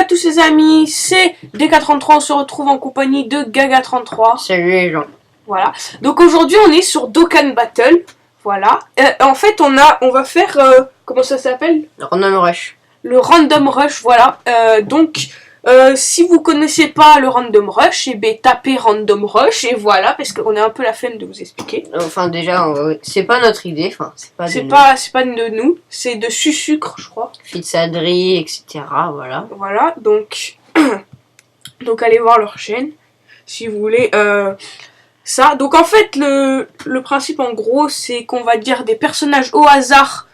à tous les amis, c'est DK33, on se retrouve en compagnie de Gaga33. Salut les gens. Voilà, donc aujourd'hui on est sur Dokkan Battle, voilà. En fait on va faire, comment ça s'appelle? Le Random Rush. Le Random Rush, voilà. Si vous connaissez pas le Random Rush, et bien tapez Random Rush et voilà, parce qu'on a un peu la flemme de vous expliquer. Enfin déjà, c'est pas notre idée, enfin c'est pas de nous, c'est de Susucre, je crois. Fitsadri, etc. Voilà. Voilà, donc donc allez voir leur chaîne si vous voulez ça. Donc en fait le principe en gros c'est qu'on va dire des personnages au hasard.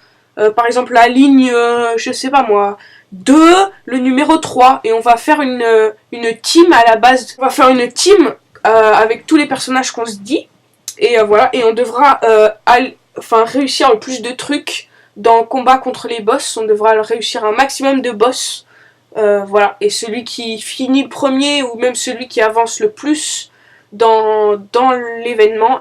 Par exemple la ligne, je sais pas moi, 2, le numéro 3. Et on va faire une team à la base. On va faire une team avec tous les personnages qu'on se dit. Et voilà, et on devra réussir le plus de trucs dans le combat contre les boss. On devra réussir un maximum de boss. Voilà, et celui qui finit le premier ou même celui qui avance le plus dans l'événement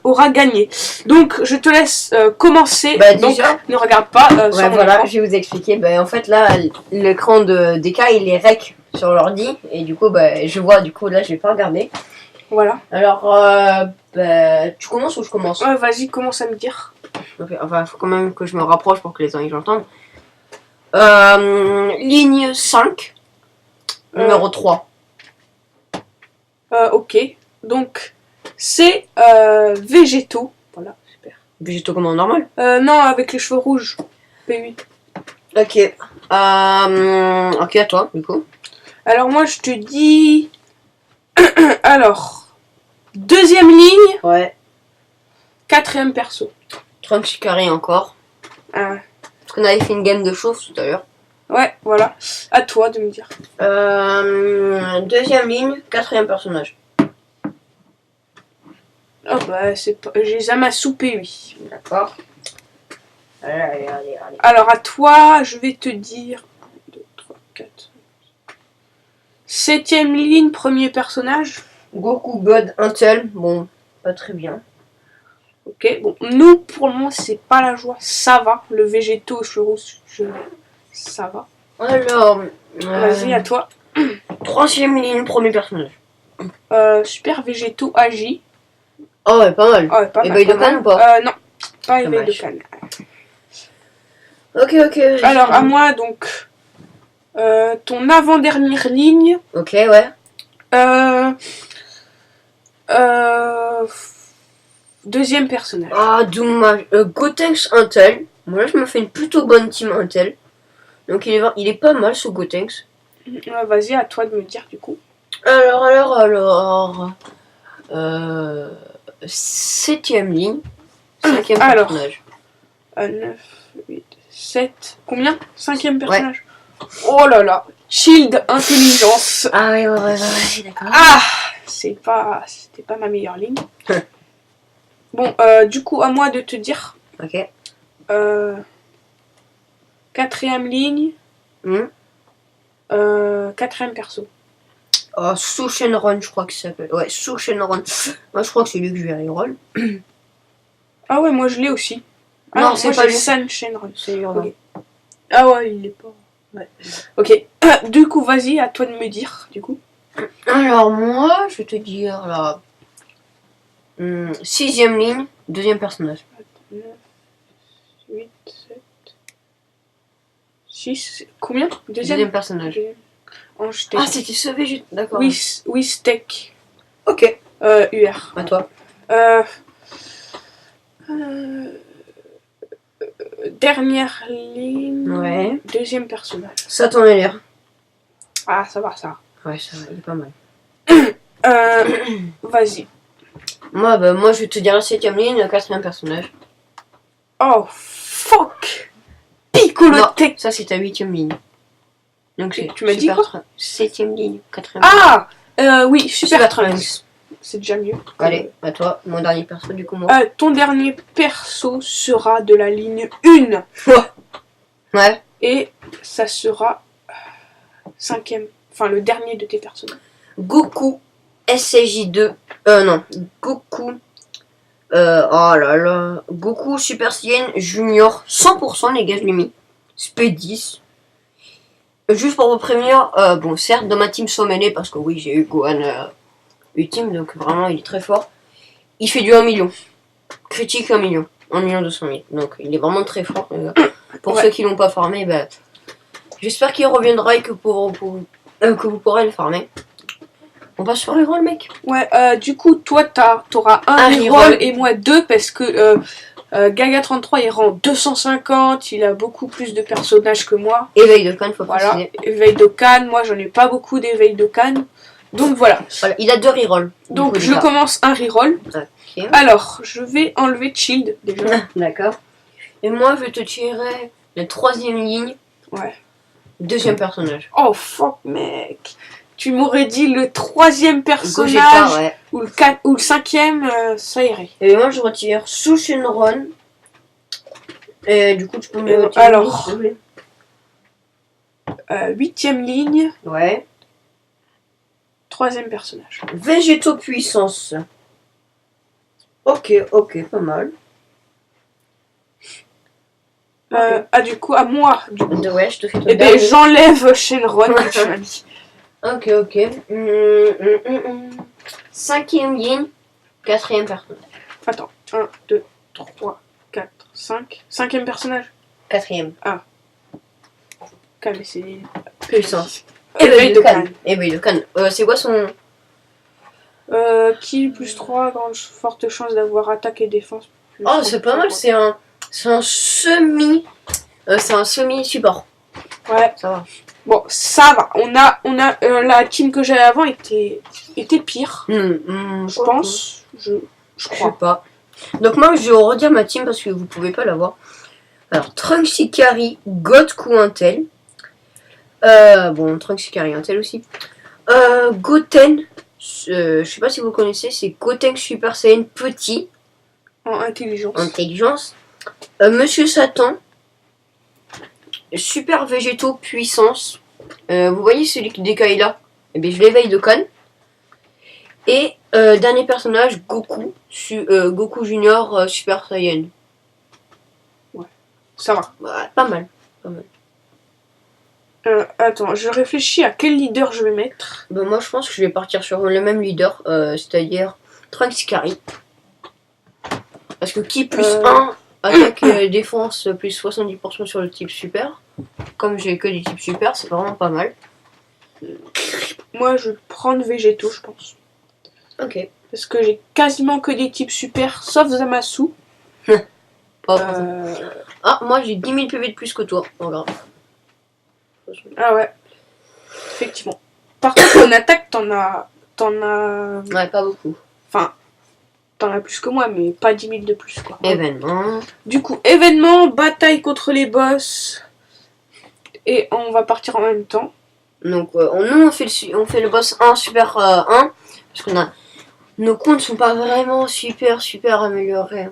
aura gagné. Donc je te laisse commencer. Donc déjà, ne regarde pas sur mon voilà, écran. je vais vous expliquer. En fait là, l'écran de DK il est rec sur l'ordi et du coup je vois, du coup là je vais pas regarder. Voilà. Alors tu commences ou je commence? Ouais, vas-y, commence à me dire. Okay, enfin faut quand même que je me rapproche pour que les gens l'entendent. Ligne 5, numéro 3. Ok, donc c'est Végétaux. Voilà, super. Végétaux comment, normal? Non, avec les cheveux rouges. P8. Ok. Ok, à toi, du coup. Alors moi je te dis... Alors, deuxième ligne, Ouais. quatrième perso. Trunks carré encore. Parce qu'on avait fait une game de chauffe tout à l'heure. Ouais, voilà. À toi de me dire. Deuxième ligne, quatrième personnage. Oh bah c'est pas... J'ai Zamasu P8. D'accord. Allez. Alors à toi, je vais te dire... 1, 2, 3, 4... Septième ligne, premier personnage. Goku, God, Intel. Bon, pas très bien. Ok, bon, nous pour le moment c'est pas la joie, ça va. Le végétaux, cheveux rouges, ça va. Alors, Vas-y, à toi. troisième ligne, premier personnage. Super végétaux agi. Oh ouais, pas mal. Oh, ouais, pas Et mal, Éveil de Cannes ou pas? Non, pas éveil de Dommage. Cannes. Ok. Alors à moi donc, ton avant-dernière ligne. Ok, ouais. Deuxième personnage. Ah, dommage. Gotenks Intel. Moi, là, je me fais une plutôt bonne team Intel. Donc, il est pas mal ce Gotenks. Vas-y, à toi de me dire du coup. Alors. Septième ligne. Cinquième personnage. 9, 8, 7. Combien? Cinquième personnage. Ouais. Oh là là. Shield intelligence. Ah ouais, d'accord. Ah, c'était pas ma meilleure ligne. Bon, du coup, à moi de te dire. Ok. Quatrième ligne. Quatrième perso. Oh, Sous Shenron, je crois que ça s'appelle. Ouais, Sous Shenron. Moi, je crois que c'est lui que je vais reroll. Ah ouais, moi je l'ai aussi. Ah non, non, c'est moi pas j'ai lui. San Shenron. C'est lui. Okay. Ah ouais, il est pas. Ouais. Ok. Du coup, vas-y, à toi de me dire, du coup. Alors, moi, je vais te dire là. Sixième ligne, deuxième personnage. 9, 8, 7, 6. Combien? Deuxième personnage. Ange-Tech. Ah, c'était ce végétal. D'accord. Oui, Steak. Ok. UR. À toi. Dernière ligne. Ouais. Deuxième personnage. Ça t'en a l'air. Ah, ça va, ça. Ouais, ça va, il est pas mal. Vas-y. Moi, je vais te dire la septième ligne, le quatrième personnage. Oh, fuck. Piccolo Tech. Ça, c'est ta huitième ligne. Donc, tu m'as dit quoi? Septième ligne, quatrième. Ah, oui, Super Trunks. C'est déjà mieux. Allez, à toi, mon dernier perso, du coup, moi. Ton dernier perso sera de la ligne 1. Ouais. Et ça sera cinquième. Enfin, le dernier de tes personnages. Goku SCJ2. Non. Goku. Oh là là. Goku Super Saiyan Junior. 100% les gars, je l'ai mis. SP10. Juste pour vous prévenir, bon, certes, dans ma team sont mêlés, parce que oui, j'ai eu Gohan ultime, donc vraiment, il est très fort. Il fait du 1 million. Critique 1 million. 1 million 200 000. Donc, il est vraiment très fort. Pour ceux qui l'ont pas farmé, bah, j'espère qu'il reviendra et que, que vous pourrez le farmer. On passe sur les rôles, mec. Ouais, du coup, toi, t'auras un reroll et moi 2 parce que Gaga33 il rend 250, il a beaucoup plus de personnages que moi. Éveil de Khan, faut Voilà, préciser. éveil de Khan, moi j'en ai pas beaucoup d'éveil de Khan. Donc voilà. Voilà, il a 2 rerolls. Donc je commence un reroll. Okay. Alors, je vais enlever Shield déjà. D'accord. Et moi, je vais te tirer la 3ème ligne. Ouais. 2ème personnage. Oh fuck, mec. Tu m'aurais dit le 3ème personnage Gogeta, ouais. ou le 5ème, ça irait. Et moi, je retire Sushinron. Et du coup, tu peux me retirer. Alors, 8ème ligne. Ouais. 3ème personnage. Végétaux puissance. Ok, pas mal. Du coup, à moi. Du coup. Ouais, je te fais ton Eh ben, j'enlève Shenron que tu m'as mis. Ok. 5ème ligne, 4ème personnage. Attends, 1, 2, 3, 4, 5. 5ème personnage. 4ème. Calme, c'est Puissance. Éveil de Khan. Éveil de Khan. C'est quoi son... Qui plus 3, grande forte chance d'avoir attaque et défense. Oh, c'est pas mal, c'est un semi... c'est un semi-support. Ouais. Ça va. Bon, ça va. On a la team que j'avais avant était pire. Je pense. Je Je crois. sais pas. Donc moi, je vais redire ma team parce que vous pouvez pas la voir. Alors, Trunks Ikari, Goku Intel. Bon, Trunks Ikari Intel aussi. Goten. Je sais pas si vous connaissez, c'est Goten Super Saiyan petit. En intelligence. Intelligence. Monsieur Satan. Super végétaux puissance. Vous voyez celui qui décaille là? Eh bien, je l'éveille de Khan. Et dernier personnage, Goku. Goku Junior Super Saiyan. Ouais, ça va. Ouais, pas mal. Attends, je réfléchis à quel leader je vais mettre. Ben, moi, je pense que je vais partir sur le même leader, c'est-à-dire Trunks Ikari. Parce que qui plus 1 attaque défense plus 70% sur le type super. Comme j'ai que des types super, c'est vraiment pas mal. Moi, je vais prendre végétaux, je pense. Ok. Parce que j'ai quasiment que des types super, sauf Zamasu. Ah, moi j'ai 10 000 PV de plus que toi. Regarde. Ah ouais. Effectivement. Par contre, en attaque, t'en as... Ouais, pas beaucoup. Enfin, t'en as plus que moi, mais pas 10 000 de plus, quoi. Événement. Du coup, événement, bataille contre les boss. Et on va partir en même temps. Donc, nous, on fait le boss 1, super 1. Parce que nos comptes sont pas vraiment super améliorés.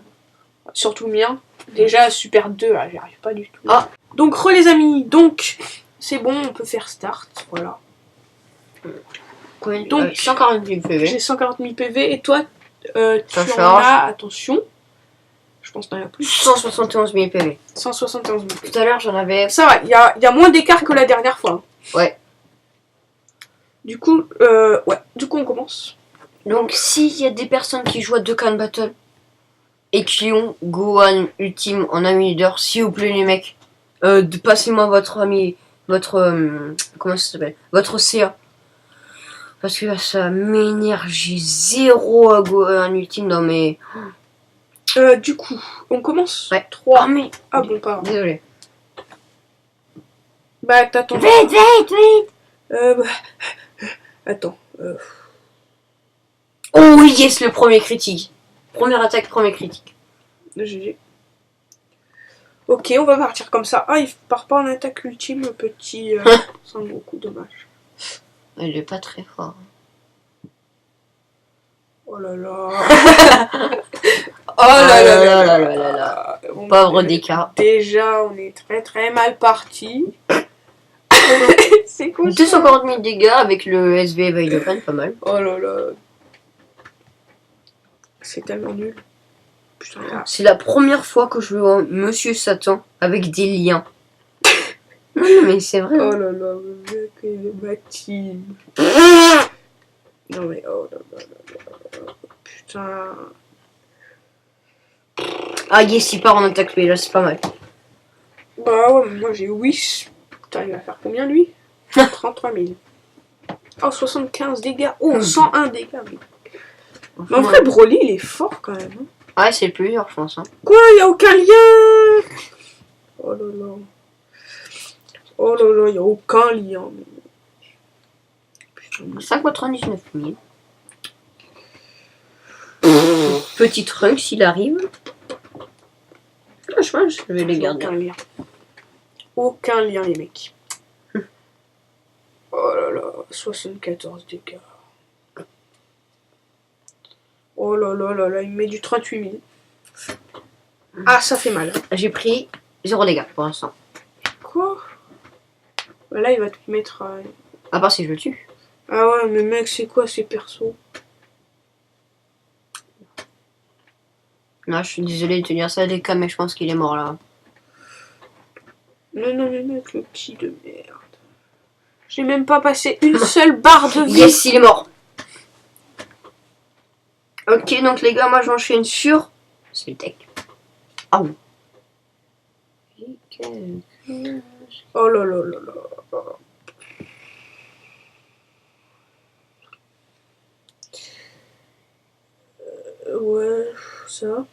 Surtout le mien. Déjà, super 2, là, j'y arrive pas du tout. Ah. Donc, les amis, donc, c'est bon, on peut faire start. Voilà. Donc, 140 000 PV. J'ai 140 000 PV. Et toi, tu en charge. as, attention. Je pense que t'en as plus. 171 000 PV. 171 000. Tout à l'heure, j'en avais... Ça va, il y a moins d'écart que la dernière fois. Ouais. Du coup, on commence. Donc, s'il y a des personnes qui jouent à Dokkan Battle et qui ont Gohan Ultime en ami leader, s'il vous plaît, les mecs, passez-moi votre ami, comment ça s'appelle? Votre CA. Parce que là, ça m'énerve, j'ai 0 à Gohan Ultime dans mes... Du coup, on commence. Ouais. 3. Ah, mais... Ah bon, pas grave. Désolé. Bah, t'attends. Vite. Attends. Oh oui, yes, le premier critique. Première attaque, premier critique. GG. Ok, on va partir comme ça. Ah, il part pas en attaque ultime, le petit Son Goku, dommage. Il est pas très fort. Oh là là. Oh là là là. Pauvre Deka. Déjà, on est très mal parti. C'est cool. 240 000 dégâts avec le SV Éveil de Khan, pas mal. Oh là là. C'est tellement nul. Putain, C'est la première fois que je vois Monsieur Satan avec des liens. non, mais c'est vrai. Oh là là, ma team. Non mais oh là là là là. Putain. Ah yes, il part en attaque, mais là c'est pas mal. Bah ouais, mais moi j'ai Wish. Putain, il va faire combien lui? 33 000. Oh, 75 dégâts. Oh, 101 dégâts. Mais en vrai, Broly, il est fort quand même. Hein. Ouais, c'est le plus dur, je pense. Hein. Quoi? Il a aucun lien? Oh là là. Oh là là, il a aucun lien. Putain. 5,99 000. Petit Trunks, s'il arrive. Ah, je pense que je vais les garder. Aucun lien. Aucun lien, les mecs. Oh là là, 74 dégâts. Oh là là là là, il met du 38 000. Ah, ça fait mal. J'ai pris 0 dégâts pour l'instant. Quoi? Bah là, il va te mettre... À part si je le tue. Ah ouais, mais mec, c'est quoi ces persos? Non, je suis désolé de te dire ça, DK, mais je pense qu'il est mort là. Non, non, mais mec, le petit de merde. J'ai même pas passé une seule barre de vie. Yes, il est mort. Ok, donc les gars, moi j'enchaîne sur... C'est le tech. Ah oui. Oh là là là là. Ouais, ça.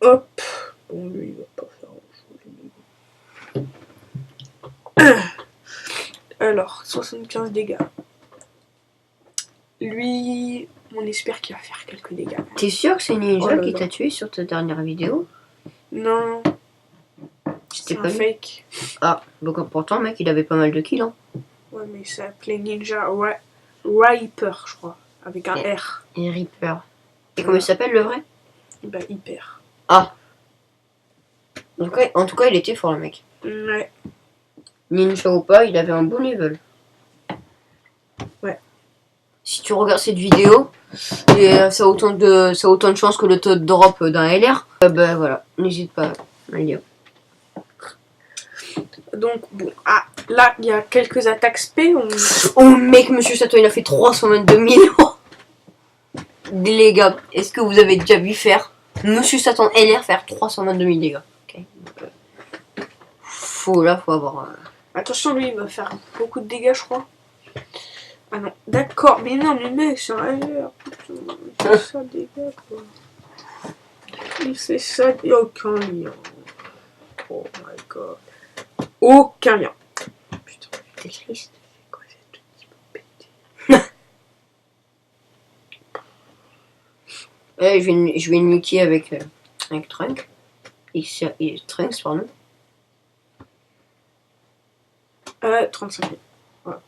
Hop. Bon, lui, il va pas faire grand-chose. Alors, 75 dégâts. Lui, on espère qu'il va faire quelques dégâts. T'es sûr que c'est Ninja Oh là qui là. t'a tué sur ta dernière vidéo? Non, c'est C'était un pas lui. fake. Ah, donc pourtant, mec, il avait pas mal de kills. Hein. Ouais, mais ça s'appelait Ninja Reaper, je crois. Avec un Et- R. Et Reaper. Et comment il s'appelle le vrai? Bah, hyper. Ah. En tout cas, il était fort, le mec. Ouais. Ninja ou pas, il avait un bon level. Ouais. Si tu regardes cette vidéo, et ça a autant de chances que le taux de drop d'un LR, bah voilà, n'hésite pas à le dire. Donc, bon. Ah, là, il y a quelques attaques spé. Oh mec, monsieur Sato, il a fait 322 millions. Les gars, est-ce que vous avez déjà vu faire Monsieur Satan LR faire 322 000 dégâts? Okay. Faut avoir... Attention, lui, il va faire beaucoup de dégâts, je crois. Ah non, d'accord. Mais non, mais mec, c'est un LR. Putain, il fait ça, dégâts, quoi. Il fait ça, il n'y a aucun lien. Oh my god. Aucun lien. Putain, T'es triste. c'est quoi cette petite pété? Je vais niquer avec Trunk. Trunks, pardon. 35 000. Voilà.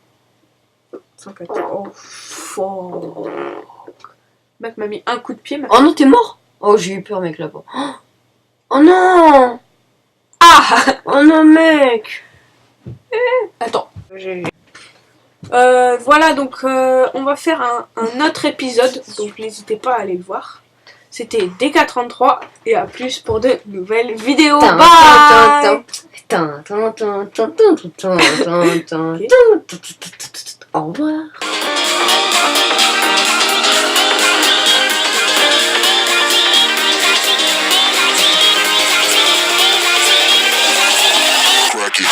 114. Oh, fuck. Mec m'a mis un coup de pied. Oh non, t'es mort. Oh, j'ai eu peur, mec, là-bas. Oh non. Ah. Oh non, mec. Attends. Voilà, donc on va faire un autre épisode. Donc n'hésitez pas à aller le voir. C'était DK33 et à plus pour de nouvelles vidéos. Bye. Au revoir. Cracky.